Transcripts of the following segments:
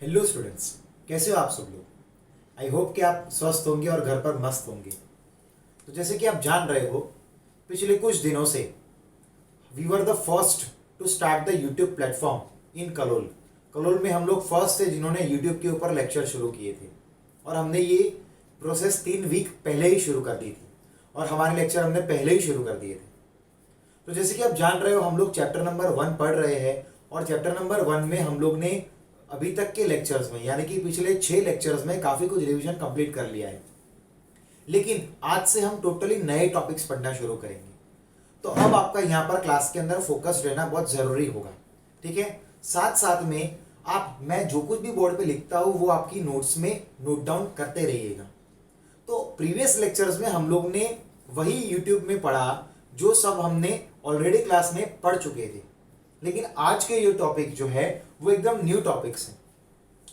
Hello students, कैसे हो आप सब लोग। आई होप कि आप स्वस्थ होंगे और घर पर मस्त होंगे। तो जैसे कि आप जान रहे हो, पिछले कुछ दिनों से we were the first to start the YouTube platform in Kalol. Kalol में हम लोग फर्स्ट थे जिन्होंने यूट्यूब के ऊपर लेक्चर शुरू किए थे और हमने ये प्रोसेस 3 वीक पहले ही शुरू कर दी थी और हमारे लेक्चर हमने पहले ही शुरू कर दिए थे। तो जैसे कि आप जान रहे हो, हम लोग चैप्टर नंबर 1 पढ़ रहे हैं और चैप्टर नंबर 1 में हम लोग ने अभी तक के लेक्चर्स में यानी कि पिछले 6 लेक्चर्स में काफ़ी कुछ रिवीजन कंप्लीट कर लिया है। लेकिन आज से हम टोटली नए टॉपिक्स पढ़ना शुरू करेंगे। तो अब आपका यहाँ पर क्लास के अंदर फोकस रहना बहुत ज़रूरी होगा, ठीक है। साथ साथ में मैं जो कुछ भी बोर्ड पे लिखता हूँ वो आपकी नोट्स में नोट डाउन करते रहिएगा। तो प्रीवियस लेक्चर्स में हम लोग ने वही यूट्यूब में पढ़ा जो सब हमने ऑलरेडी क्लास में पढ़ चुके थे, लेकिन आज के ये टॉपिक जो है वो एकदम न्यू टॉपिक्स हैं।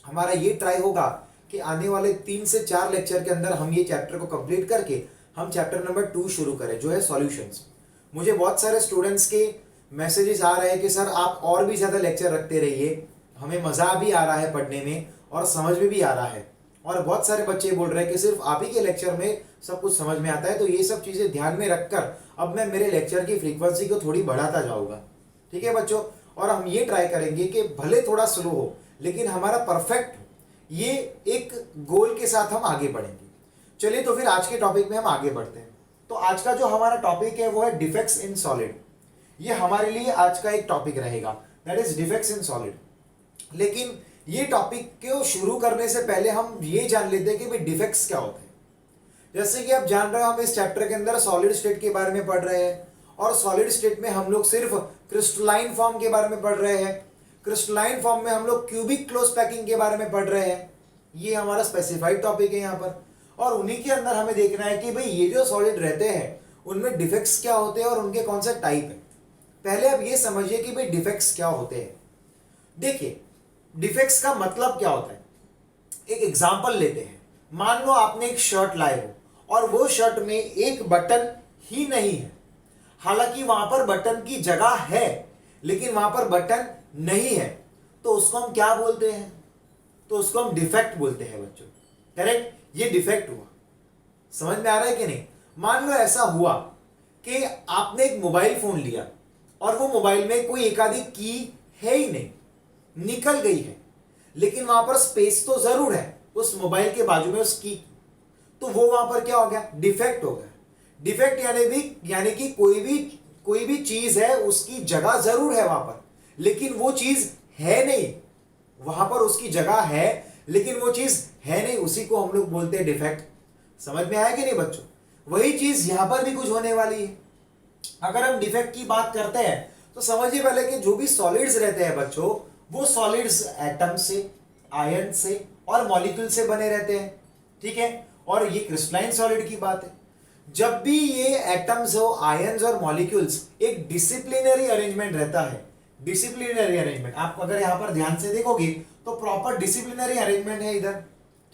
हमारा ये ट्राई होगा कि आने वाले 3 से 4 लेक्चर के अंदर हम ये चैप्टर को कंप्लीट करके हम चैप्टर नंबर 2 शुरू करें, जो है सॉल्यूशंस। मुझे बहुत सारे स्टूडेंट्स के मैसेजेस आ रहे हैं कि सर आप और भी ज़्यादा लेक्चर रखते रहिए, हमें मज़ा भी आ रहा है पढ़ने में और समझ में भी आ रहा है। और बहुत सारे बच्चे बोल रहे हैं कि सिर्फ आप ही के लेक्चर में सब कुछ समझ में आता है। तो ये सब चीज़ें ध्यान में रखकर अब मैं मेरे लेक्चर की फ्रीक्वेंसी को थोड़ी बढ़ाता जाऊँगा, ठीक है बच्चों। और हम ये ट्राई करेंगे कि भले थोड़ा स्लो हो लेकिन हमारा परफेक्ट हो, ये एक गोल के साथ हम आगे बढ़ेंगे। चलिए तो फिर आज के टॉपिक में हम आगे बढ़ते हैं। तो आज का जो हमारा टॉपिक है वो है डिफेक्ट्स इन सॉलिड। ये हमारे लिए आज का एक टॉपिक रहेगा, that is defects in solid. लेकिन ये टॉपिक को शुरू करने से पहले हम ये जान लेते हैं कि भाई डिफेक्ट्स क्या होते हैं। जैसे कि आप जान रहे हो, हम इस चैप्टर के अंदर सॉलिड स्टेट के बारे में पढ़ रहे हैं और सॉलिड स्टेट में हम लोग सिर्फ क्रिस्टलाइन फॉर्म के बारे में पढ़ रहे हैं। क्रिस्टलाइन फॉर्म में हम लोग क्यूबिक क्लोज पैकिंग के बारे में पढ़ रहे हैं। ये हमारा स्पेसिफाइड टॉपिक है यहाँ पर, और उन्हीं के अंदर हमें देखना है कि भाई ये जो सॉलिड रहते हैं उनमें डिफेक्ट्स क्या होते हैं और उनके कौन से टाइप है। पहले आप ये समझिए कि भाई डिफेक्ट्स क्या होते हैं। देखिए, डिफेक्ट्स का मतलब क्या होता है। एक एग्जाम्पल लेते हैं। मान लो आपने एक शर्ट लाए हो और वो शर्ट में एक बटन ही नहीं है, हालांकि वहां पर बटन की जगह है लेकिन वहां पर बटन नहीं है, तो उसको हम क्या बोलते हैं? तो उसको हम डिफेक्ट बोलते हैं बच्चों, करेक्ट। ये डिफेक्ट हुआ, समझ में आ रहा है कि नहीं। मान लो ऐसा हुआ कि आपने एक मोबाइल फोन लिया और वो मोबाइल में कोई एक आधी की है ही नहीं, निकल गई है, लेकिन वहां पर स्पेस तो जरूर है उस मोबाइल के बाजू में उस की, तो वो वहां पर क्या हो गया? डिफेक्ट हो गया। डिफेक्ट यानी कि कोई भी चीज है, उसकी जगह जरूर है वहां पर लेकिन वो चीज है नहीं। वहां पर उसकी जगह है लेकिन वो चीज है नहीं, उसी को हम लोग बोलते हैं डिफेक्ट। समझ में आया कि नहीं बच्चों? वही चीज यहां पर भी कुछ होने वाली है। अगर हम डिफेक्ट की बात करते हैं तो समझिए पहले कि जो भी सॉलिड्स रहते हैं बच्चों, वो सॉलिड्स एटम से, आयन से और मॉलिक्यूल से बने रहते हैं, ठीक है। और ये क्रिस्टलाइन सॉलिड की बात है। जब भी ये एटम्स हो, आयंस और मॉलिक्यूल्स, एक डिसिप्लिनरी अरेंजमेंट रहता है। डिसिप्लिनरी अरेंजमेंट आप अगर यहां पर ध्यान से देखोगे तो प्रॉपर डिसिप्लिनरी अरेंजमेंट है इधर,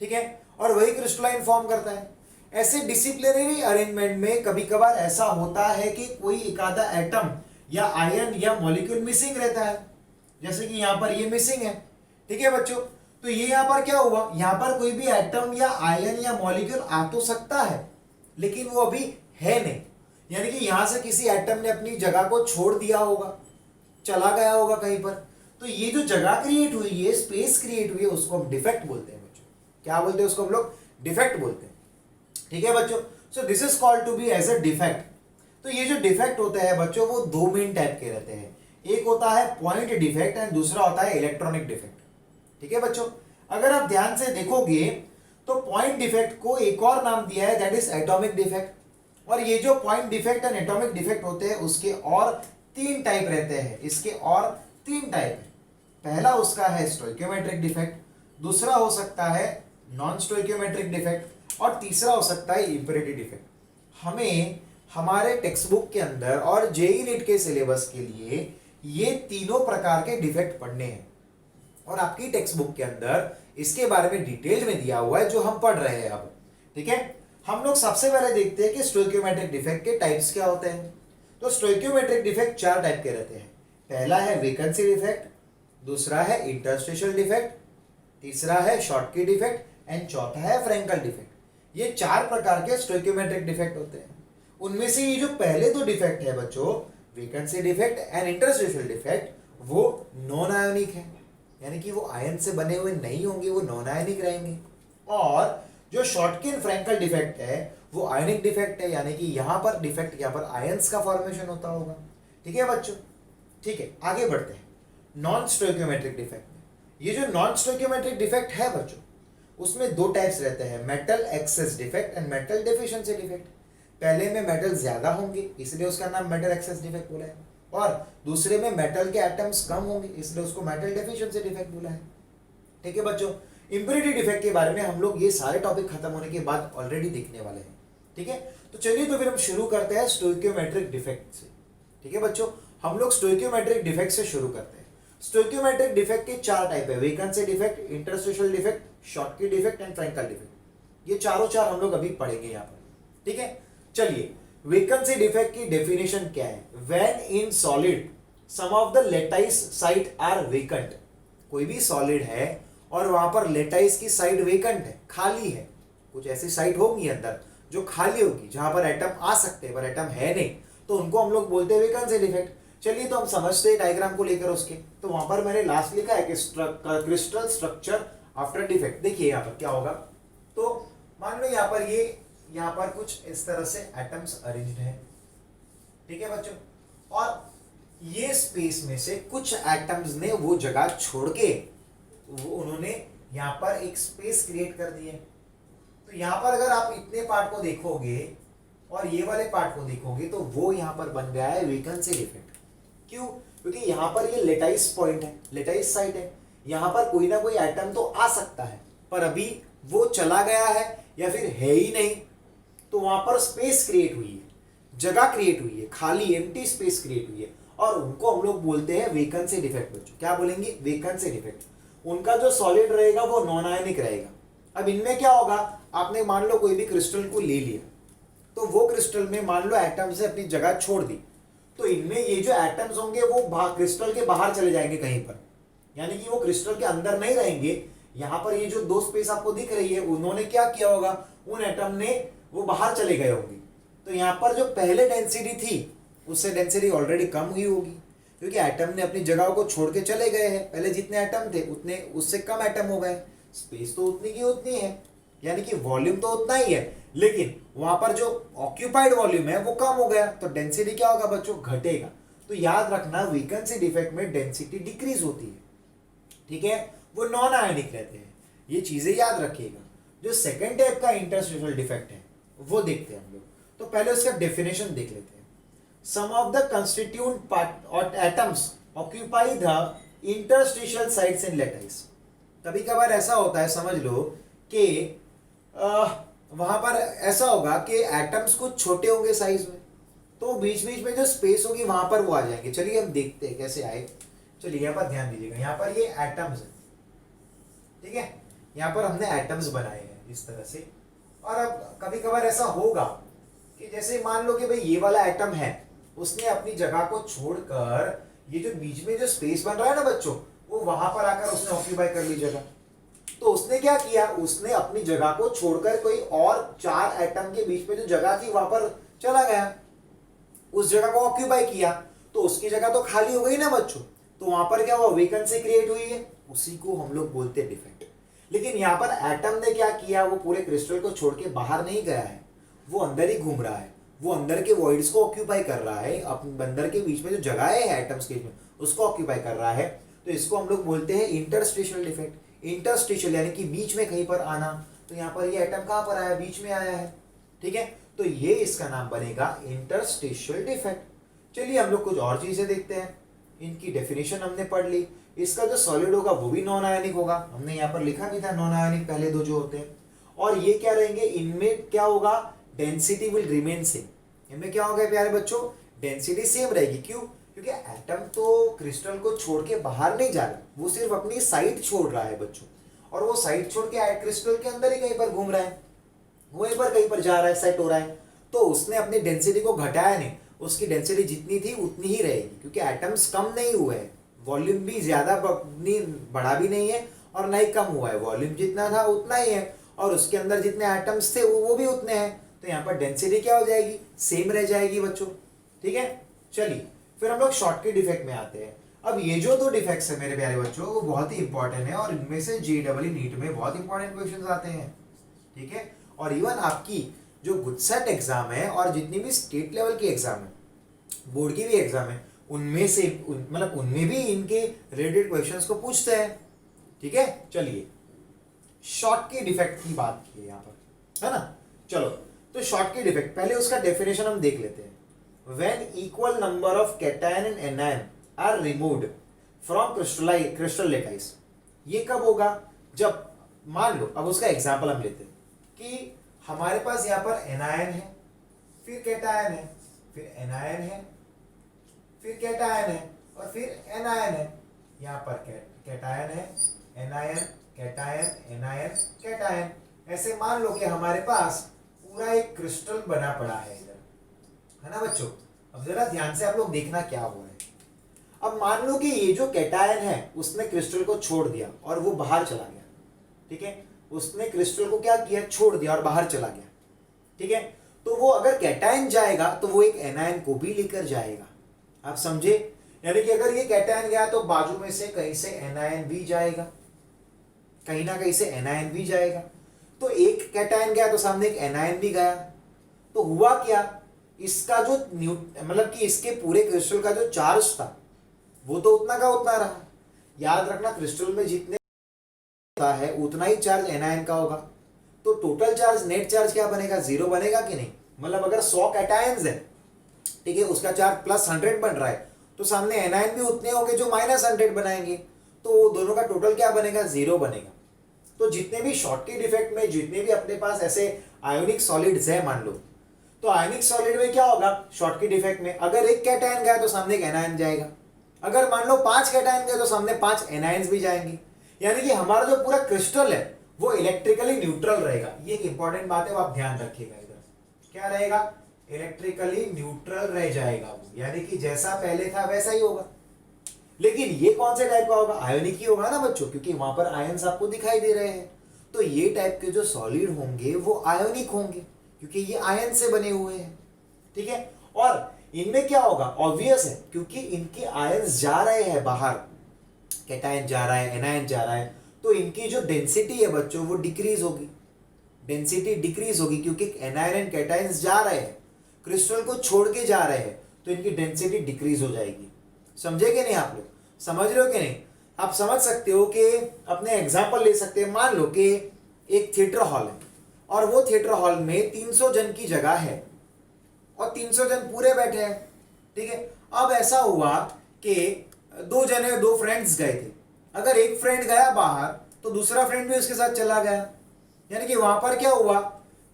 ठीक है। और वही क्रिस्टलाइन फॉर्म करता है। ऐसे डिसिप्लिनरी अरेंजमेंट में कभी कभार ऐसा होता है कि कोई एक आधा एटम या आयन या मॉलिक्यूल मिसिंग रहता है, जैसे कि यहां पर ये मिसिंग है, ठीक है बच्चों। तो ये यहां पर क्या हुआ? यहां पर कोई भी एटम या आयन या मॉलिक्यूल आ तो सकता है लेकिन वो अभी है नहीं, यानी कि यहां से किसी एटम ने अपनी जगह को छोड़ दिया होगा, चला गया होगा कहीं पर। तो ये जो जगह क्रिएट हुई है, स्पेस क्रिएट हुई है, उसको हम डिफेक्ट बोलते हैं बच्चों। क्या बोलते हैं उसको? हम लोग डिफेक्ट बोलते हैं, ठीक है बच्चों। So this is called to be as a defect. तो ये जो डिफेक्ट होते हैं बच्चों, वो 2 मेन टाइप के रहते हैं। एक होता है पॉइंट डिफेक्ट एंड दूसरा होता है इलेक्ट्रॉनिक डिफेक्ट, ठीक है बच्चों। अगर आप ध्यान से देखोगे तो पॉइंट डिफेक्ट को एक और नाम दिया है, दैट इज एटॉमिक डिफेक्ट। और ये जो point defect and atomic defect होते हैं उसके और 3 टाइप रहते हैं। इसके और 3 टाइप है। पहला उसका है स्टोइकियोमेट्रिक डिफेक्ट, दूसरा हो सकता है नॉन स्टोइकियोमेट्रिक डिफेक्ट और तीसरा हो सकता है इंपेरेटिव डिफेक्ट। हमें हमारे टेक्स्ट बुक के अंदर और जेईई नीट के सिलेबस के लिए ये तीनों प्रकार के डिफेक्ट पढ़ने हैं और आपकी टेक्स्ट बुक के अंदर इसके बारे में डिटेल में दिया हुआ है जो हम पढ़ रहे हैं अब, ठीक है। हम लोग सबसे पहले देखते हैं कि स्टोइकियोमेट्रिक डिफेक्ट के टाइप्स क्या होते हैं। तो स्टोइकियोमेट्रिक डिफेक्ट 4 टाइप के रहते हैं। पहला है वेकेंसी डिफेक्ट, दूसरा है इंटरस्टिशियल डिफेक्ट, तीसरा है शॉटकी डिफेक्ट एंड चौथा है फ्रेंकल डिफेक्ट। ये 4 प्रकार के स्टोइकियोमेट्रिक डिफेक्ट होते हैं। उनमें से ये जो पहले 2 डिफेक्ट है बच्चों, vacancy defect and interstitial defect, वो नॉन आयोनिक है, यानी कि वो आयन से बने हुए नहीं होंगे, वो नॉन आयोनिक रहेंगे। और जो शॉटकी एंड फ्रेंकल डिफेक्ट है वो आयोनिक डिफेक्ट है, यानी कि यहाँ पर डिफेक्ट, यहाँ पर आयंस का फॉर्मेशन होता होगा। ठीक है बच्चों, ठीक है, आगे बढ़ते हैं नॉन स्टोइकियोमेट्रिक डिफेक्ट में। ये जो नॉन स्टोइकियोमेट्रिक डिफेक्ट है बच्चों, उसमें 2 टाइप्स रहते हैं, metal access defect and metal deficiency defect. पहले में मेटल ज्यादा होंगे इसलिए उसका नाम मेटल एक्सेस डिफेक्ट बोला है, और दूसरे में मेटल के एटम्स कम होंगे इसलिए उसको मेटल डेफिशिएंसी डिफेक्ट बोला है। ठीक है बच्चों, इंप्योरिटी डिफेक्ट के बारे में हम लोग ये सारे टॉपिक खत्म होने के बाद ऑलरेडी देखने वाले हैं। ठीक है, तो चलिए तो फिर हम शुरू करते हैं स्टोइकियोमेट्रिक डिफेक्ट से। ठीक है बच्चों, हम लोग स्टोइकियोमेट्रिक डिफेक्ट से शुरू करते हैं। स्टोइकियोमेट्रिक डिफेक्ट के 4 टाइप है, vacancy defect, interstitial defect, Schottky defect and Frenkel defect. ये चारों हम लोग अभी पढ़ेंगे यहाँ पर। ठीक है, चलिए वेकेंसी डिफेक्ट की डेफिनेशन क्या है। When in solid some of the lattice site are vacant, कोई भी सॉलिड है और वहां पर लेटाइस की साइड वेकेंट है, खाली है, कुछ ऐसी साइड होगी अंदर जो खाली होगी जहां पर एटम आ सकते हैं पर एटम है नहीं, तो उनको हम लोग बोलते हैं वेकेंसी डिफेक्ट। चलिए तो हम समझते हैं डायग्राम को लेकर उसके। तो वहां पर मैंने लास्ट लिखा है कि क्रिस्टल स्ट्रक्चर आफ्टर डिफेक्ट। देखिए यहाँ पर क्या होगा, तो मान लो यहाँ पर कुछ इस तरह से एटम्स अरेंज्ड है। ठीक है बच्चों, और ये स्पेस में से कुछ एटम्स ने वो जगह छोड़ के उन्होंने यहाँ पर एक स्पेस क्रिएट कर दी है। तो यहाँ पर अगर आप इतने पार्ट को देखोगे और ये वाले पार्ट को देखोगे तो वो यहाँ पर बन गया है वेकेंसी डिफेक्ट। क्यों? क्योंकि यहाँ पर ये लेटाइस पॉइंट है, लेटाइस साइट है, यहाँ पर कोई ना कोई एटम तो आ सकता है पर अभी वो चला गया है या फिर है ही नहीं, तो वहां पर स्पेस क्रिएट हुई है, जगह क्रिएट हुई है, खाली एम्प्टी स्पेस क्रिएट हुई है, और उनको हम लोग बोलते हैं वेकेंसी डिफेक्ट। बच्चों क्या बोलेंगे? Vacancy defect. उनका जो सॉलिड रहेगा वो नॉन आयनिक रहेगा। अब इनमें क्या होगा, आपने मान लो कोई भी क्रिस्टल को ले लिया, तो वो क्रिस्टल में मान लो एटम्स ने अपनी जगह छोड़ दी, तो इनमें ये जो एटम्स होंगे वो क्रिस्टल के बाहर चले जाएंगे कहीं पर, यानी कि वो क्रिस्टल के अंदर नहीं रहेंगे। यहाँ पर ये जो 2 स्पेस आपको दिख रही है, उन्होंने क्या किया होगा, उन एटम ने वो बाहर चले गए होंगे। तो यहाँ पर जो पहले डेंसिटी थी उससे डेंसिटी ऑलरेडी कम हुई होगी, क्योंकि एटम ने अपनी जगह को छोड़ के चले गए हैं। पहले जितने एटम थे उतने उससे कम एटम हो गए, स्पेस तो उतनी की उतनी है, यानी कि वॉल्यूम तो उतना ही है, लेकिन वहां पर जो ऑक्यूपाइड वॉल्यूम है वो कम हो गया, तो डेंसिटी क्या होगा बच्चों? घटेगा। तो याद रखना वेकेंसी डिफेक्ट में डेंसिटी डिक्रीज होती है। ठीक है, वो नॉन आयनिक रहते हैं, ये चीजें याद रखिएगा। जो सेकेंड टाइप का इंटरस्टिशियल डिफेक्ट है वो देखते हैं हम लोग। तो पहले उसका डेफिनेशन देख लेते हैं। सम ऑफ द कंस्टिट्यूएंट पार्ट और atoms occupy the interstitial sites in lattice. कभी कभार ऐसा होता है, समझ लो कि वहां पर ऐसा होगा कि एटम्स कुछ छोटे होंगे साइज में, तो बीच बीच में जो स्पेस होगी वहां पर वो आ जाएंगे। चलिए हम देखते हैं कैसे आए। चलिए यहाँ पर ध्यान दीजिएगा, यहाँ पर ये एटम्स है, ठीक है, यहाँ पर हमने एटम्स बनाए हैं इस तरह से। और अब कभी कभार ऐसा होगा कि जैसे मान लो कि भाई ये वाला एटम है, उसने अपनी जगह को छोड़कर ये जो बीच में जो स्पेस बन रहा है ना बच्चों, वो वहां पर आकर उसने ऑक्यूपाई कर ली जगह। तो उसने क्या किया, उसने अपनी जगह को छोड़कर कोई और 4 एटम के बीच में जो जगह थी वहां पर चला गया, उस जगह को ऑक्यूपाई किया, तो उसकी जगह तो खाली हो गई ना बच्चों। तो वहां पर क्या हुआ, वेकेंसी क्रिएट हुई है, उसी को हम लोग बोलते हैं डिफेक्ट। लेकिन यहाँ पर एटम ने क्या किया, वो पूरे क्रिस्टल को छोड़ के बाहर नहीं गया है, वो अंदर ही घूम रहा है, वो अंदर के वॉइड्स को ऑक्यूपाई कर रहा है, अंदर के बीच में जो जगह है एटम्स के बीच में उसको ऑक्यूपाई कर रहा है। तो इसको हम लोग बोलते हैं इंटरस्टिशियल डिफेक्ट। इंटरस्टिशियल यानी कि बीच में कहीं पर आना, तो यहाँ पर ये एटम कहाँ पर आया, बीच में आया है, ठीक है, तो ये इसका नाम बनेगा इंटरस्टिशियल डिफेक्ट। चलिए हम लोग कुछ और चीजें देखते हैं। इनकी डेफिनेशन हमने पढ़ ली। इसका जो सॉलिड होगा वो भी नॉन आयनिक होगा, हमने यहाँ पर लिखा भी था नॉन आयनिक पहले 2 जो होते हैं। और ये क्या रहेंगे, इनमें क्या होगा, डेंसिटी विल रिमेन सेम। इनमें क्या होगा प्यारे बच्चों, डेंसिटी सेम रहेगी। क्यों? क्योंकि एटम तो क्रिस्टल को छोड़ के बाहर नहीं जा रहा, वो सिर्फ अपनी साइड छोड़ रहा है बच्चों, और वो साइड छोड़ के क्रिस्टल के अंदर ही कहीं पर घूम रहा है, वहीं पर कहीं पर जा रहा है, सेट हो रहा है। तो उसने अपनी डेंसिटी को घटाया नहीं, उसकी डेंसिटी जितनी थी उतनी ही रहेगी, क्योंकि एटम्स कम नहीं हुए हैं, वॉल्यूम भी ज्यादा बढ़ा भी नहीं है और ना ही कम हुआ है, वॉल्यूम जितना था उतना ही है और उसके अंदर जितने एटम्स थे वो भी उतने हैं, तो यहाँ पर डेंसिटी क्या हो जाएगी, सेम रह जाएगी बच्चों। ठीक है, चलिए फिर हम लोग शॉर्टकट डिफेक्ट में आते हैं। अब ये जो दो डिफेक्ट्स है मेरे प्यारे बच्चों वो बहुत ही इंपॉर्टेंट है और इनमें से JEE नीट में बहुत इंपॉर्टेंट क्वेश्चन आते हैं। ठीक है, और इवन आपकी जो गुजसेट एग्जाम है और जितनी भी स्टेट लेवल की एग्जाम है, बोर्ड की भी एग्जाम है, उनमें से मतलब उनमें भी इनके रिलेटेड क्वेश्चंस को पूछते हैं। ठीक है, चलिए शॉर्टकट डिफेक्ट की बात की है यहाँ पर, है ना। चलो तो शॉर्टकट डिफेक्ट, पहले उसका डेफिनेशन हम देख लेते हैं। When equal number of cation and anion are removed from crystal lattice, ये कब होगा, जब मान लो, अब उसका एग्जांपल हम लेते हैं कि हमारे पास यहाँ पर एनायन है, फिर कैटायन है, फिर एनायन है, फिर कैटायन है और फिर एनायन है। यहाँ पर कैटायन है, एनायन, कैटायन, एनायन, कैटायन, ऐसे मान लो कि हमारे पास पूरा एक क्रिस्टल बना पड़ा है इधर, है ना बच्चों। अब जरा ध्यान से आप लोग देखना क्या हो रहा है। अब मान लो कि ये जो कैटायन है उसने क्रिस्टल को छोड़ दिया और वो बाहर चला गया। ठीक है, उसने क्रिस्टल को क्या किया, छोड़ दिया और बाहर चला गया। ठीक है, तो वो अगर कैटायन जाएगा तो वो एक एनायन को भी लेकर जाएगा, आप समझे। यानी कि अगर ये कैटायन गया तो बाजू में से कहीं से एनायन भी जाएगा, कहीं ना कहीं से एनायन भी जाएगा। तो एक कैटायन गया तो सामने एक एनायन भी गया, तो हुआ क्या, इसका जो मतलब कि इसके पूरे क्रिस्टल का जो चार्ज था वो तो उतना का उतना रहा। याद रखना क्रिस्टल में जितने होता है उतना ही चार्ज एनायन का होगा, तो टोटल चार्ज, नेट चार्ज क्या बनेगा, 0 बनेगा कि नहीं। मतलब अगर 100 कैटायंस है, ठीक है, उसका चार्ज +100 बन रहा है, तो सामने एनायन भी उतने होंगे जो -100 बनाएंगे, तो दोनों का टोटल क्या बनेगा, 0 बनेगा। तो जितने भी शॉर्टकट डिफेक्ट में जितने भी अपने पास ऐसे आयोनिक सॉलिड्स है मान लो, तो आयनिक सॉलिड में क्या होगा, शॉर्टकट डिफेक्ट में अगर एक कैटायन गया तो सामने एक एनायन जाएगा, अगर मान लो 5 कैटायन गए तो सामने 5 एनायंस भी जाएंगे। यानी कि हमारा जो पूरा क्रिस्टल है वो इलेक्ट्रिकली न्यूट्रल रहेगा। ये एक इंपॉर्टेंट बात है, वो आप ध्यान रखिएगा। इधर क्या रहेगा, इलेक्ट्रिकली न्यूट्रल रह जाएगा वो, यानी कि जैसा पहले था वैसा ही होगा। लेकिन ये कौन से टाइप का होगा, आयोनिक ही होगा ना बच्चों, क्योंकि वहां पर आयंस आपको दिखाई दे रहे हैं। तो ये टाइप के जो सॉलिड होंगे वो आयोनिक होंगे, क्योंकि ये आयन से बने हुए हैं। ठीक है, और इनमें क्या होगा, ऑब्वियस है, क्योंकि इनके आयंस जा रहे हैं बाहर, कैटायन जा रहा है, एनायन जा रहा है, तो इनकी जो डेंसिटी है बच्चों वो डिक्रीज होगी, डेंसिटी डिक्रीज होगी, क्योंकि एनायन एंड कैटायंस जा रहे हैं, क्रिस्टल को छोड़ के जा रहे हैं, तो इनकी डेंसिटी डिक्रीज हो जाएगी। समझे कि नहीं, आप लोग समझ रहे हो कि नहीं। आप समझ सकते हो कि अपने एग्जाम्पल ले सकते हैं। मान लो कि एक थिएटर हॉल है और वो थिएटर हॉल में 300 जन की जगह है और 300 जन पूरे बैठे हैं। ठीक है, अब ऐसा हुआ कि दो फ्रेंड्स गए थे, अगर एक फ्रेंड गया बाहर तो दूसरा फ्रेंड भी उसके साथ चला गया। यानी कि वहां पर क्या हुआ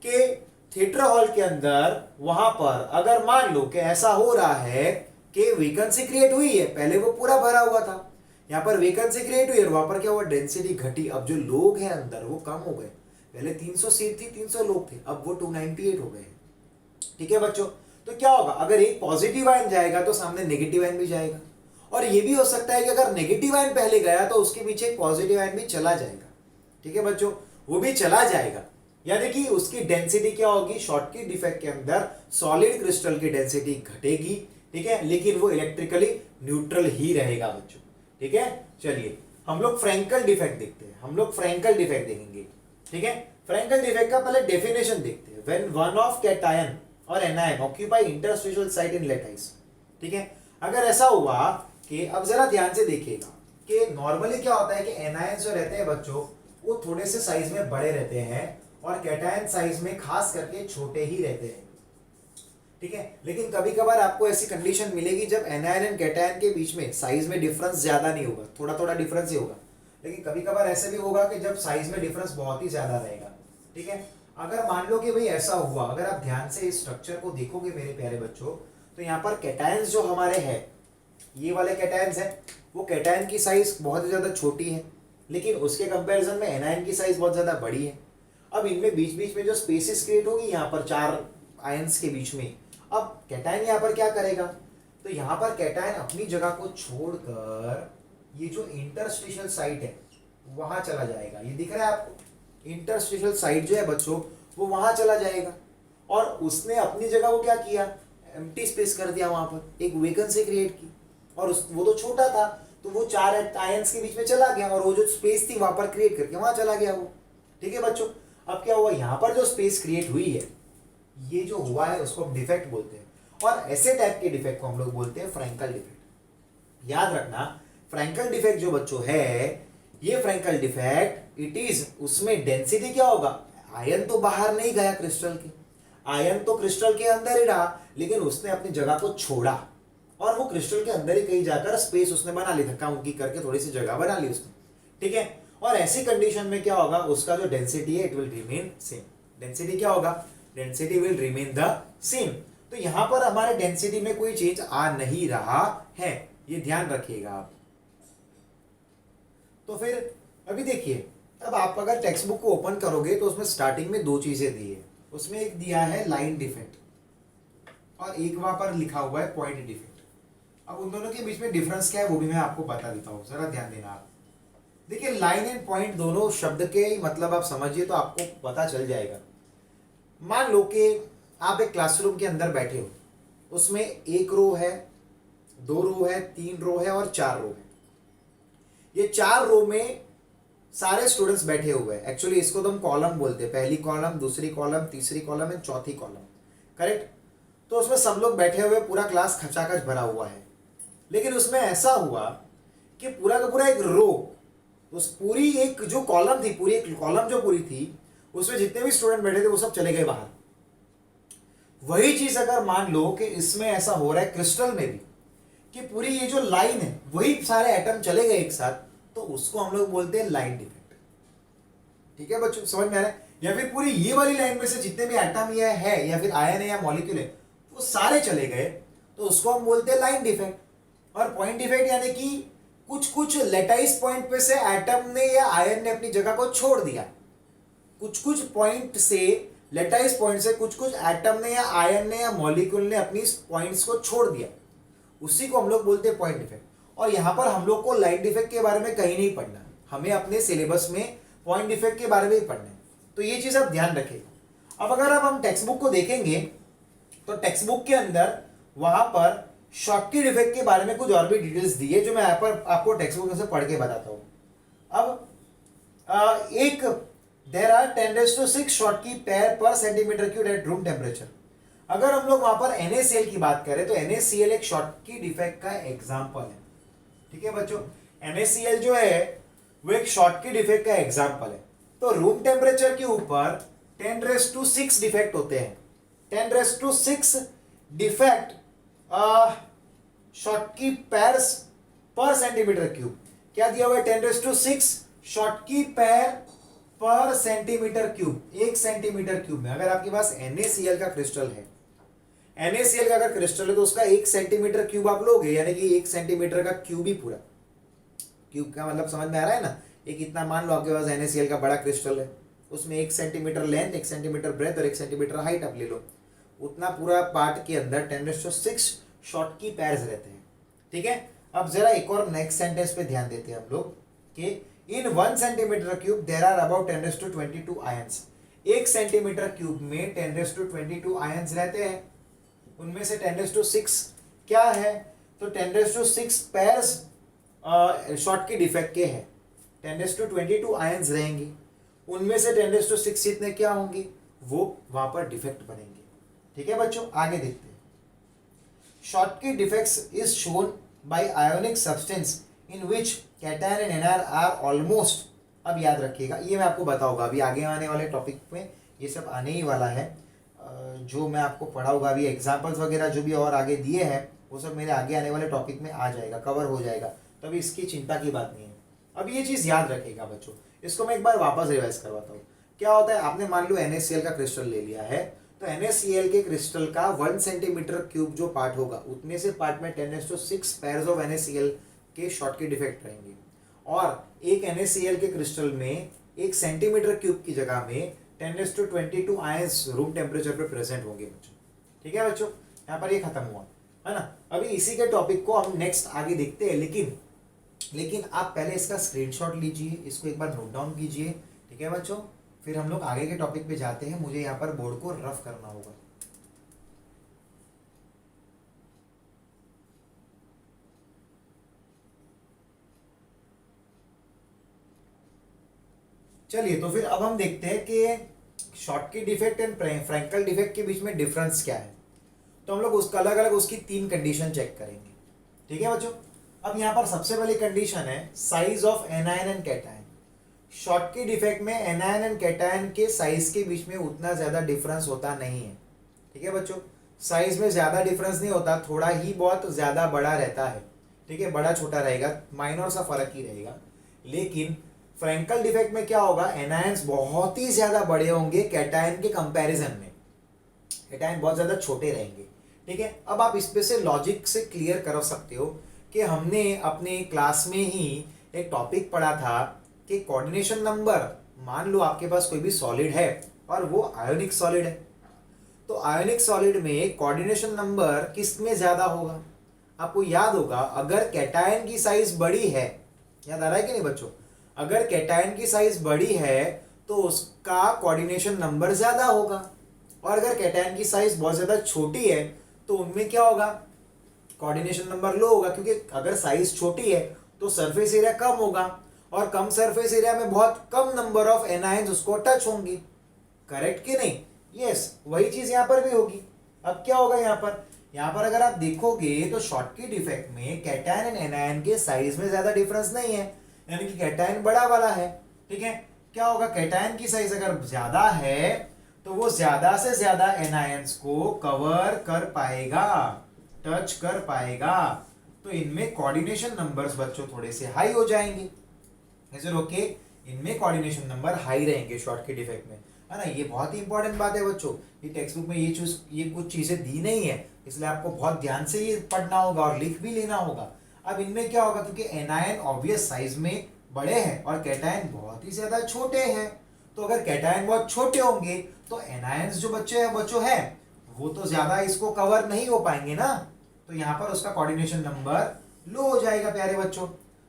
कि थिएटर हॉल के अंदर वहां पर अगर मान लो कि ऐसा हो रहा है कि वैकेंसी क्रिएट हुई है, पहले वो पूरा भरा हुआ था, यहाँ पर वैकेंसी क्रिएट हुई और वहां पर क्या हुआ, डेंसिटी घटी। अब जो लोग हैं अंदर वो कम हो गए, पहले 300 सीट थी, 300 लोग थे, अब वो 298 हो गए। ठीक है बच्चों, तो क्या होगा, अगर एक पॉजिटिव आयन जाएगा तो सामने नेगेटिव आयन भी जाएगा, और ये भी हो सकता है कि अगर नेगेटिव आयन पहले गया तो उसके पीछे एक पॉजिटिव आयन भी चला जाएगा। ठीक है बच्चों, वो भी चला जाएगा, यानी कि उसकी डेंसिटी क्या होगी, शॉर्टकट डिफेक्ट के अंदर सॉलिड क्रिस्टल की डेंसिटी घटेगी। ठीक है, लेकिन वो इलेक्ट्रिकली न्यूट्रल ही रहेगा बच्चों। ठीक है, चलिए हम लोग फ्रैंकल डिफेक्ट देखते हैं, हम लोग फ्रैंकल डिफेक्ट देखेंगे। ठीक है, फ्रैंकल डिफेक्ट का पहले डेफिनेशन देखते हैं। व्हेन वन ऑफ कैटायन और एनायन ऑक्यूपाई इंटरस्टिशियल साइट इन लैटिस। ठीक है, अगर ऐसा हुआ कि अब जरा ध्यान से देखिएगा कि नॉर्मली क्या होता है कि एनायन जो रहते हैं बच्चों वो थोड़े से साइज में बड़े रहते हैं और कैटायन साइज में खास करके छोटे ही रहते हैं। ठीक है, लेकिन कभी कभार आपको ऐसी कंडीशन मिलेगी जब एनायन एंड कैटायन के बीच में साइज में डिफरेंस ज्यादा नहीं होगा, थोड़ा थोड़ा डिफरेंस ही होगा। लेकिन कभी कभार ऐसे भी होगा कि जब साइज में डिफरेंस बहुत ही ज्यादा रहेगा। ठीक है, अगर मान लो कि भाई ऐसा हुआ, अगर आप ध्यान से इस स्ट्रक्चर को देखोगे मेरे प्यारे बच्चों, तो यहाँ पर कैटायंस जो हमारे हैं, ये वाले कैटायंस हैं, वो कैटायन की साइज बहुत ही ज्यादा छोटी है, लेकिन उसके कंपैरिजन में एनायन की साइज बहुत ज्यादा बड़ी है। अब इनमें बीच बीच में जो स्पेसिस क्रिएट होगी यहाँ पर 4 आयंस के बीच में, अब कैटायन यहाँ पर क्या करेगा, तो यहाँ पर कैटायन अपनी जगह को छोड़कर ये जो इंटरस्टिशियल साइट है वहां चला जाएगा। ये दिख रहा है आपको, इंटरस्टिशियल साइड जो है बच्चों वो वहां चला जाएगा। और उसने अपनी जगह वो क्या किया, एम्प्टी स्पेस कर दिया, वहां पर एक वैकेंसी क्रिएट की। और वो तो छोटा था, तो वो 4 आयंस के बीच में चला गया और वो जो स्पेस थी वहां पर क्रिएट करके वहां चला गया वो। ठीक है बच्चों, अब क्या हुआ, यहाँ पर जो स्पेस क्रिएट हुई है, ये जो हुआ है उसको हम डिफेक्ट बोलते हैं। और ऐसे टाइप के डिफेक्ट को हम लोग बोलते हैं फ्रैंकल डिफेक्ट। याद रखना, फ्रैंकल डिफेक्ट जो बच्चों है, ये फ्रैंकल डिफेक्ट इट इज, उसमें डेंसिटी क्या होगा, आयन तो बाहर नहीं गया क्रिस्टल के, आयन तो क्रिस्टल के अंदर ही रहा, लेकिन उसने अपनी जगह को छोड़ा और वो क्रिस्टल के अंदर ही कहीं जाकर स्पेस उसने बना ली, धक्का मुक्की करके थोड़ी सी जगह बना ली उसने। ठीक है, और ऐसी कंडीशन में क्या होगा, उसका जो डेंसिटी है it will remain same. Density क्या होगा, density will remain the same. तो यहां पर हमारे डेंसिटी में कोई चेंज आ नहीं रहा है, ये ध्यान रखिएगा आप। तो फिर अभी देखिए, अब आप अगर टेक्स्ट बुक को ओपन करोगे तो उसमें स्टार्टिंग में 2 चीजें दी है। उसमें एक दिया है लाइन डिफेक्ट और एक वहां पर लिखा हुआ है पॉइंट डिफेक्ट। अब उन दोनों के बीच में डिफरेंस क्या है वो भी मैं आपको बता देता हूँ, जरा ध्यान देना आप। देखिए, लाइन एंड पॉइंट दोनों शब्द के ही मतलब आप समझिए तो आपको पता चल जाएगा। मान लो कि आप एक क्लासरूम के अंदर बैठे हो, उसमें 1 रो है, 2 रो है, 3 रो है और 4 रो है। ये 4 रो में सारे स्टूडेंट्स बैठे हुए हैं। एक्चुअली इसको तो हम कॉलम बोलते हैं, पहली कॉलम, दूसरी कॉलम, तीसरी कॉलम एंड चौथी कॉलम, करेक्ट। तो उसमें सब लोग बैठे हुए, पूरा क्लास खचाखच भरा हुआ है। लेकिन उसमें ऐसा हुआ कि पूरा का पूरा एक रो, उस पूरी एक जो कॉलम थी, पूरी एक कॉलम जो पूरी थी, उसमें जितने भी स्टूडेंट बैठे थे वो सब चले गए बाहर। वही चीज अगर मान लो कि इसमें ऐसा हो रहा है क्रिस्टल में भी, कि पूरी ये जो लाइन है वही सारे एटम चले गए एक साथ, तो उसको हम लोग बोलते हैं लाइन डिफेक्ट। ठीक है बच्चों, समझ में आ रहा है। या फिर पूरी ये वाली लाइन में से जितने भी एटम ये है या फिर आयन है या मॉलिक्यूल है वो सारे चले गए, तो उसको हम बोलते हैं लाइन डिफेक्ट। और पॉइंट डिफेक्ट यानी कि कुछ कुछ लेटाइस पॉइंट पे से एटम ने या आयन ने अपनी जगह को छोड़ दिया, कुछ कुछ पॉइंट से, लेटाइस पॉइंट से कुछ कुछ एटम ने या आयन ने या मॉलिक्यूल ने अपनी पॉइंट्स को छोड़ दिया, उसी को हम लोग बोलते हैं पॉइंट डिफेक्ट। और यहां पर हम लोग को लाइन डिफेक्ट के बारे में कहीं नहीं पढ़ना, हमें अपने सिलेबस में पॉइंट डिफेक्ट के बारे में ही पढ़ना है। तो ये चीज आप ध्यान रखिएगा। अब अगर हम टेक्स्ट बुक को देखेंगे तो टेक्स्ट बुक के अंदर वहां पर शॉटकी डिफेक्ट के बारे में कुछ और भी डिटेल्स दी है, जो मैं यहाँ पर आपको टेक्स्ट बुक में से पढ़ के बताता हूँ। अब एक देयर आर 10⁶ शॉटकी पेयर पर centimetre cube at room temperature. अगर हम लोग वहां पर NaCl की बात करें तो NaCl एक शॉटकी डिफेक्ट का एग्जाम्पल है। ठीक है बच्चों, NaCl जो है वो एक शॉटकी डिफेक्ट का एग्जाम्पल है। तो रूम टेम्परेचर के ऊपर 10⁶ डिफेक्ट होते हैं। 10⁶ डिफेक्ट शॉटकी पेयर्स पर सेंटीमीटर क्यूब। क्या दिया हुआ है, 10⁶ शॉटकी पेयर पर सेंटीमीटर क्यूब, 1 सेंटीमीटर क्यूब में। अगर आपके पास NaCl का क्रिस्टल है, NaCl का अगर क्रिस्टल है तो उसका 1 सेंटीमीटर क्यूब आप लोगे, यानी कि 1 सेंटीमीटर का क्यूब ही पूरा। क्यूब का मतलब समझ में आ रहा है ना, एक इतना मान लो आपके पास NaCl का बड़ा क्रिस्टल है, उसमें 1 सेंटीमीटर लेंथ, 1 सेंटीमीटर ब्रेथ और 1 सेंटीमीटर हाइट आप ले लो, उतना पूरा पार्ट के अंदर 10⁶ शॉटकी पेयर्स रहते हैं। ठीक है, अब जरा एक और नेक्स्ट सेंटेंस पे ध्यान देते हैं हम लोग कि in 1 centimetre cube there are about 10⁻22 ions. 1 centimetre cube में 10⁻22 आयंस रहते हैं, उनमें से 10⁶ क्या है, तो 10⁶ पेयर्स शॉटकी डिफेक्ट के हैं, 10⁻22 आयंस रहेंगे, उनमें से 10⁶ जितने क्या होंगे वो वहां पर डिफेक्ट बनेंगे। ठीक है बच्चों, आगे देखते हैं। Schottky defects is shown by ionic substance in which cation and anion are almost. अब याद रखिएगा, ये मैं आपको बताऊंगा अभी आगे आने वाले टॉपिक में, ये सब आने ही वाला है। जो मैं आपको पढ़ाऊंगा अभी, एग्जाम्पल्स वगैरह जो भी और आगे दिए हैं वो सब मेरे आगे आने वाले टॉपिक में आ जाएगा, कवर हो जाएगा, तो अभी इसकी चिंता की बात नहीं है। अब ये चीज़ याद रखिएगा बच्चों, इसको मैं एक बार वापस रिवाइज करवाता हूँ। क्या होता है, आपने मान लो NaCl का क्रिस्टल ले लिया है, तो NaCl के क्रिस्टल का 1 सेंटीमीटर क्यूब जो पार्ट होगा, उतने से पार्ट में 10⁶ पेयर्स ऑफ NaCl के शॉटकी डिफेक्ट रहेंगे, और एक NaCl के क्रिस्टल में 1 सेंटीमीटर क्यूब की जगह में 10⁻22 आयंस रूम टेम्परेचर पे प्रेजेंट होंगे बच्चों। ठीक है बच्चों, यहाँ पर ये खत्म हुआ है ना। अभी इसी के टॉपिक को हम नेक्स्ट आगे देखते हैं, लेकिन लेकिन आप पहले इसका स्क्रीनशॉट लीजिए, इसको एक बार नोट डाउन कीजिए, ठीक है बच्चों। फिर हम लोग आगे के टॉपिक पे जाते हैं। मुझे यहाँ पर बोर्ड को रफ करना होगा। चलिए, तो फिर अब हम देखते हैं कि Schottky defect and Frenkel defect के बीच में डिफरेंस क्या है। तो हम लोग उसका अलग अलग उसकी 3 कंडीशन चेक करेंगे, ठीक है बच्चों। अब यहाँ पर सबसे पहली कंडीशन है size of anion and cation. Schottky defect में एनायन एंड कैटायन के साइज के बीच में उतना ज्यादा डिफरेंस होता नहीं है, ठीक है बच्चों। साइज में ज्यादा डिफरेंस नहीं होता, थोड़ा ही बहुत ज्यादा बड़ा रहता है, ठीक है, बड़ा छोटा रहेगा, माइनर सा फर्क ही रहेगा। लेकिन फ्रैंकल डिफेक्ट में क्या होगा, एनायंस बहुत ही ज्यादा बड़े होंगे कैटायन के कंपैरिजन में, कैटायन बहुत ज्यादा छोटे रहेंगे, ठीक है। अब आप इस पे से लॉजिक से क्लियर कर सकते हो कि हमने अपने क्लास में ही एक टॉपिक पढ़ा था कि कोऑर्डिनेशन नंबर, मान लो आपके पास कोई भी सॉलिड है और वो आयोनिक सॉलिड है, तो आयोनिक सॉलिड में कोऑर्डिनेशन नंबर किस में ज्यादा होगा। आपको याद होगा, अगर कैटायन की साइज बड़ी है, याद आ रहा है कि नहीं बच्चों, अगर कैटायन की साइज बड़ी है तो उसका कोऑर्डिनेशन नंबर ज्यादा होगा, और अगर कैटायन की साइज बहुत ज्यादा छोटी है तो उनमें क्या होगा, कोऑर्डिनेशन नंबर लो होगा, क्योंकि अगर साइज छोटी है तो सरफेस एरिया कम होगा, और कम सरफेस एरिया में बहुत कम नंबर ऑफ एनायंस उसको टच होंगे, करेक्ट कि नहीं। यस, वही चीज यहाँ पर भी होगी। अब क्या होगा यहाँ पर अगर आप देखोगे तो शॉर्टकी डिफेक्ट में कैटायन एंड एनायन के साइज में ज्यादा डिफरेंस नहीं है, यानी कि कैटायन बड़ा वाला है, ठीक है। क्या होगा, कैटायन की साइज अगर ज्यादा है तो वो ज्यादा से ज्यादा एनायंस को कवर कर पाएगा, टच कर पाएगा, तो इनमें कोऑर्डिनेशन नंबर्स बच्चों थोड़े से हाई हो जाएंगे। इज इट ओके, इनमें कोऑर्डिनेशन नंबर हाई रहेंगे शॉर्टकी डिफेक्ट में, है ना। ये बहुत ही इंपॉर्टेंट बात है बच्चों, ये टेक्स्ट बुक में ये कुछ चीजें दी नहीं है, इसलिए आपको बहुत ध्यान से ये पढ़ना होगा और लिख भी लेना होगा। अब इनमें क्या होगा, क्योंकि एनायन ऑब्वियस साइज में बड़े हैं और कैटायन बहुत ही ज्यादा छोटे हैं, तो अगर कैटायन बहुत छोटे होंगे तो एनायंस जो बच्चों है वो तो ज्यादा इसको कवर नहीं हो पाएंगे ना, तो यहाँ पर उसका कोऑर्डिनेशन नंबर लो हो जाएगा। प्यारे बच्चों,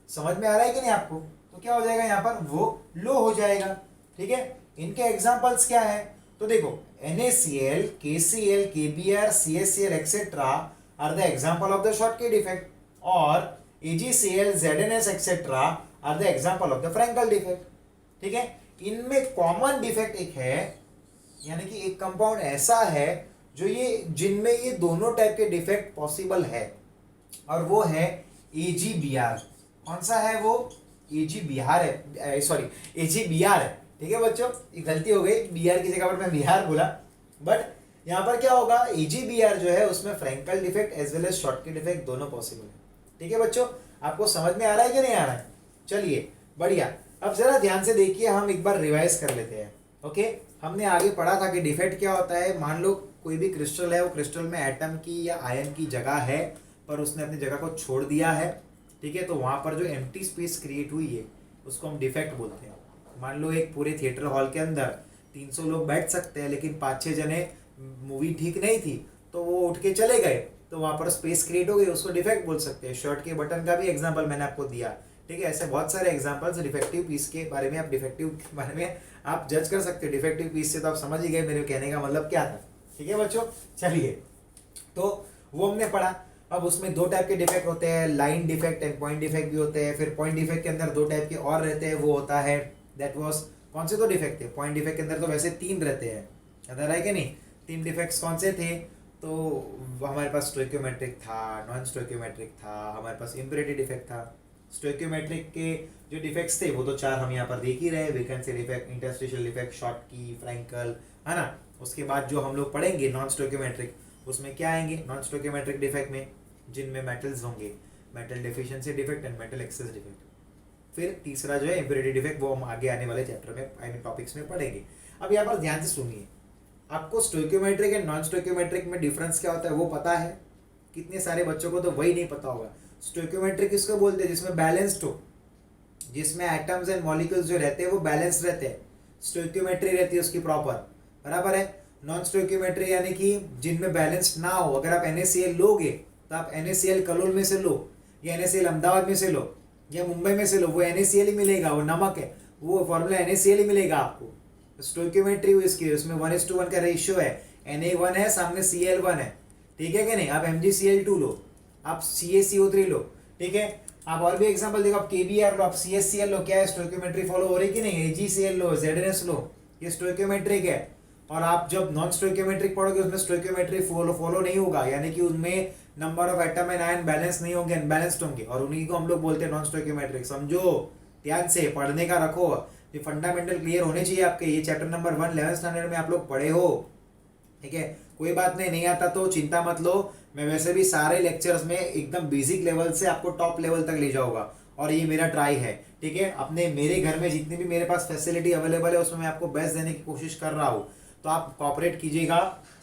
समझ में आ रहा है कि नहीं आपको, तो क्या हो जाएगा यहाँ पर, वो लो हो जाएगा, ठीक है। इनके एग्जांपल्स क्या है, तो देखो NaCl, KCl, KBr, CaCl etcetera are the example of the Schottky defect, और AgCl, ZnS etcetera are the example of the Frenkel defect, ठीक है। इनमें कॉमन डिफेक्ट एक है, यानी कि एक कंपाउंड ऐसा है जो जिनमें ये दोनों टाइप के डिफेक्ट पॉसिबल है, और वो है AgBr। कौन सा है वो, AgBr है, सॉरी AgBr है, ठीक है बच्चों, एक गलती हो गई, BR की जगह पर मैं बिहार बोला, बट यहाँ पर क्या होगा, AgBr जो है उसमें Frenkel defect as well as Schottky defect दोनों पॉसिबल है, ठीक है बच्चों। आपको समझ में आ रहा है कि नहीं आ रहा है, चलिए बढ़िया। अब जरा ध्यान से देखिए, हम एक बार रिवाइज कर लेते हैं, ओके। हमने आगे पढ़ा था कि डिफेक्ट क्या होता है, मान लो कोई भी क्रिस्टल है, वो क्रिस्टल में एटम की या आयन की जगह है पर उसने अपनी जगह को छोड़ दिया है, ठीक है, तो वहां पर जो एम्प्टी स्पेस क्रिएट हुई है उसको हम डिफेक्ट बोलते हैं। मान लो एक पूरे थिएटर हॉल के अंदर 300 लोग बैठ सकते हैं, लेकिन 5-6 जने, मूवी ठीक नहीं थी तो वो उठ के चले गए, तो वहां पर स्पेस क्रिएट हो गई, उसको डिफेक्ट बोल सकते हैं। शर्ट के बटन का भी एग्जांपल मैंने आपको दिया, ठीक है। ऐसे बहुत सारे एग्जांपल्स डिफेक्टिव पीस के बारे में, आप डिफेक्टिव के बारे में आप जज कर सकते हो। डिफेक्टिव पीस से तो आप समझ ही गए मेरे कहने का मतलब क्या था, ठीक है बच्चों। चलिए, तो वो हमने पढ़ा। अब उसमें 2 टाइप के डिफेक्ट होते हैं, line defect and point defect भी होते हैं। फिर पॉइंट डिफेक्ट के अंदर 2 टाइप के और रहते हैं, वो होता है दैट वाज, कौन से 2 डिफेक्ट थे पॉइंट डिफेक्ट के अंदर, तो वैसे 3 रहते हैं, याद आ रहा है कि नहीं। 3 डिफेक्ट्स कौन से थे, तो हमारे पास स्टोइकियोमेट्रिक था, नॉन स्टोइकियोमेट्रिक था, हमारे पास इम्प्योरिटी डिफेक्ट था। स्टोइकियोमेट्रिक के जो डिफेक्ट्स थे वो तो 4 हम यहाँ पर देख ही रहे, vacancy defect, interstitial defect, Schottky, Frenkel, है ना। उसके बाद जो हम लोग पढ़ेंगे नॉन स्टोइकियोमेट्रिक, उसमें क्या आएंगे नॉन स्टोइकियोमेट्रिक डिफेक्ट में, जिनमें मेटल्स होंगे, metal deficiency defect and metal access defect. फिर तीसरा जो है इम्प्योरिटी डिफेक्ट, वो हम आगे आने वाले चैप्टर में, आई मीन टॉपिक्स में पढ़ेंगे। अब यहाँ पर ध्यान से सुनिए, आपको स्टोइकियोमेट्रिक एंड नॉन स्टोइकियोमेट्रिक में डिफरेंस क्या होता है वो पता है, कितने सारे बच्चों को तो वही नहीं पता होगा। स्टोइकियोमेट्रिक किसको बोलते हैं, जिसमें बैलेंस्ड हो, जिसमें एटम्स एंड मॉलिक्यूल्स जो रहते हैं वो बैलेंस्ड रहते हैं, स्टोइकियोमेट्री रहती है उसकी प्रॉपर, बराबर है। नॉन स्टोइकियोमेट्री यानी कि जिनमें बैलेंस्ड ना हो। अगर आप NaCl लोगे तो आप NaCl कलोल में से लो या NaCl अहमदाबाद में से लो, या मुंबई में से लो, वो NaCl ही मिलेगा, वो नमक है, वो फॉर्मूला NaCl ही मिलेगा आपको। स्टोइकियोमेट्री हुई इसकी, उसमें 1:1 का रेशियो है, Na1 है, सामने Cl1 है, ठीक है कि नहीं। आप MgCl2 लो, आप CaCO3 लो, ठीक है। आप और भी एग्जांपल देखो, आप KBr लो, आप CsCl लो, क्या है स्टोइकियोमेट्री फॉलो हो रही कि नहीं। AgCl लो, ZnS लो, ये स्टोइकियोमेट्रिक है। और आप जब नॉन स्टोइकियोमेट्रिक पढ़ोगे उसमें स्टोइकियोमेट्री फॉलो नहीं होगा, यानी कि उनमें number of atom and ion balance नहीं होंगे, अनबैलेंस्ड होंगे, और उन्हीं को हम लोग बोलते हैं नॉन स्टोइकियोमेट्रिक। समझो, ध्यान से पढ़ने का रखो, ये फंडामेंटल क्लियर होने चाहिए आपके। ये चैप्टर नंबर 1 11th स्टैंडर्ड में आप लोग पढ़े हो, ठीक है। कोई बात नहीं आता तो चिंता मत लो, मैं वैसे भी सारे लेक्चर्स में एकदम बेसिक लेवल से आपको टॉप लेवल तक ले जाऊंगा, और ये मेरा ट्राई है, ठीक है। अपने मेरे घर में जितनी भी मेरे पास फैसिलिटी अवेलेबल है उसमें मैं आपको बेस्ट देने की कोशिश कर रहा हूँ, तो आप कॉपरेट कीजिएगा।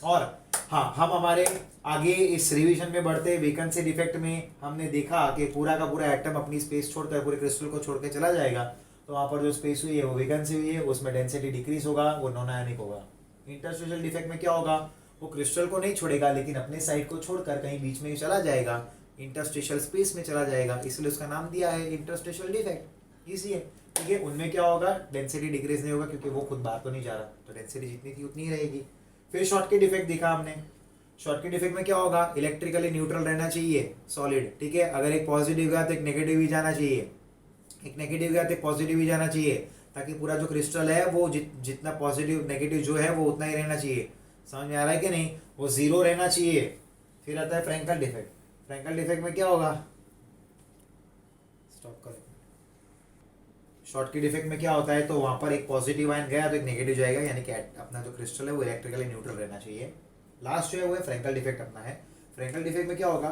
और हाँ, हम हमारे आगे इस रिवीजन में बढ़ते, वैकेंसी डिफेक्ट में हमने देखा कि पूरा का पूरा एटम अपनी स्पेस छोड़कर पूरे क्रिस्टल को छोड़ के चला जाएगा, तो वहाँ पर जो स्पेस हुई है वो वैकेंसी हुई है, उसमें डेंसिटी डिक्रीज होगा, वो नॉन आयनिक होगा। इंटरस्टेशियल डिफेक्ट में क्या होगा, वो क्रिस्टल को नहीं छोड़ेगा लेकिन अपने साइड को छोड़कर कहीं बीच में ही चला जाएगा, इंटरस्टेशियल स्पेस में चला जाएगा, इसलिए उसका नाम दिया है इंटरस्टेशियल डिफेक्ट, इजी है, ठीक है। उनमें क्या होगा, डेंसिटी डिक्रीज नहीं होगा क्योंकि वो खुद बाहर तो नहीं जा रहा, तो डेंसिटी जितनी थी उतनी ही रहेगी। फिर शॉर्टकट डिफेक्ट देखा हमने, शॉर्टकट डिफेक्ट में क्या होगा, इलेक्ट्रिकली न्यूट्रल रहना चाहिए सॉलिड, ठीक है। अगर एक पॉजिटिव गया तो एक नेगेटिव भी जाना चाहिए, एक नेगेटिव गया तो एक पॉजिटिव भी जाना चाहिए, ताकि पूरा जो क्रिस्टल है वो जितना पॉजिटिव नेगेटिव जो है वो उतना ही रहना चाहिए। समझ में आ रहा है कि नहीं, वो जीरो रहना चाहिए। फिर आता है फ्रैंकल डिफेक्ट। फ्रैंकल डिफेक्ट में क्या होगा, स्टॉप करो। शॉर्टकट डिफेक्ट में क्या होता है, तो वहां पर एक पॉजिटिव आयन गया तो एक नेगेटिव जाएगा, यानी कि अपना जो क्रिस्टल है वो इलेक्ट्रिकली न्यूट्रल रहना चाहिए। लास्ट जो है वो है फ्रैंकल डिफेक्ट अपना है। फ्रैंकल डिफेक्ट में क्या होगा,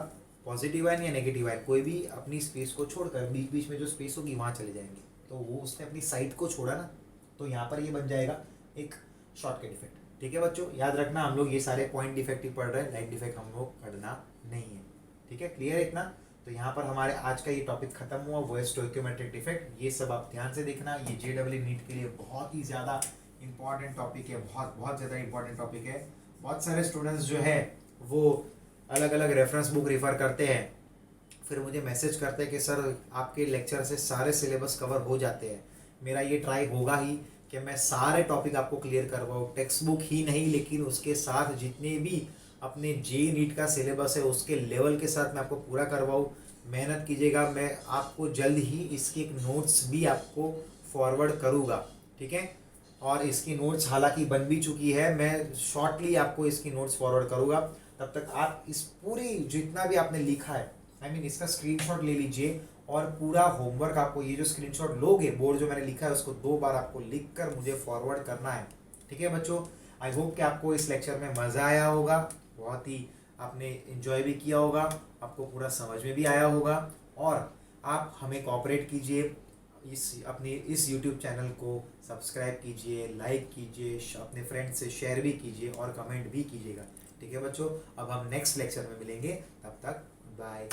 पॉजिटिव आयन या नेगेटिव आयन कोई भी अपनी स्पेस को छोड़कर बीच बीच में जो स्पेस होगी वहां चले जाएंगे, तो वो उसने अपनी साइड को छोड़ा ना, तो यहाँ पर ये बन जाएगा एक शॉर्टकट डिफेक्ट, ठीक है बच्चों। याद रखना, हम लोग ये सारे पॉइंट डिफेक्टिव पढ़ रहे हैं, लाइट डिफेक्ट हम लोग पढ़ना नहीं है, ठीक है। क्लियर है इतना। तो यहाँ पर हमारे आज का ये टॉपिक खत्म हुआ, वो है स्टोइकियोमेट्रिक डिफेक्ट। ये सब आप ध्यान से देखना, ये JEE नीट के लिए बहुत ही ज़्यादा इंपॉर्टेंट टॉपिक है, बहुत बहुत ज़्यादा इंपॉर्टेंट टॉपिक है। बहुत सारे स्टूडेंट्स जो है वो अलग अलग रेफरेंस बुक रिफ़र करते हैं, फिर मुझे मैसेज करते हैं कि सर आपके लेक्चर से सारे सिलेबस कवर हो जाते हैं। मेरा ये ट्राई होगा ही कि मैं सारे टॉपिक आपको क्लियर करवाऊँ, टेक्स्ट बुक ही नहीं लेकिन उसके साथ जितने भी अपने JEE नीट का सिलेबस है उसके लेवल के साथ मैं आपको पूरा करवाऊँ। मेहनत कीजिएगा, मैं आपको जल्द ही इसकी एक नोट्स भी आपको फॉरवर्ड करूँगा, ठीक है। और इसकी नोट्स हालांकि बन भी चुकी है, मैं शॉर्टली आपको इसकी नोट्स फॉरवर्ड करूँगा। तब तक आप इस पूरी जितना भी आपने लिखा है, इसका स्क्रीनशॉट ले लीजिए, और पूरा होमवर्क आपको ये जो स्क्रीनशॉट लोगे, बोर्ड जो मैंने लिखा है उसको 2 बार आपको लिखकर मुझे फॉरवर्ड करना है, ठीक है बच्चों। आई होप कि आपको इस लेक्चर में मज़ा आया होगा, बहुत ही आपने एंजॉय भी किया होगा, आपको पूरा समझ में भी आया होगा, और आप हमें कोऑपरेट कीजिए, इस YouTube चैनल को सब्सक्राइब कीजिए, लाइक कीजिए, अपने फ्रेंड्स से शेयर भी कीजिए और कमेंट भी कीजिएगा, ठीक है बच्चों। अब हम नेक्स्ट लेक्चर में मिलेंगे, तब तक बाय।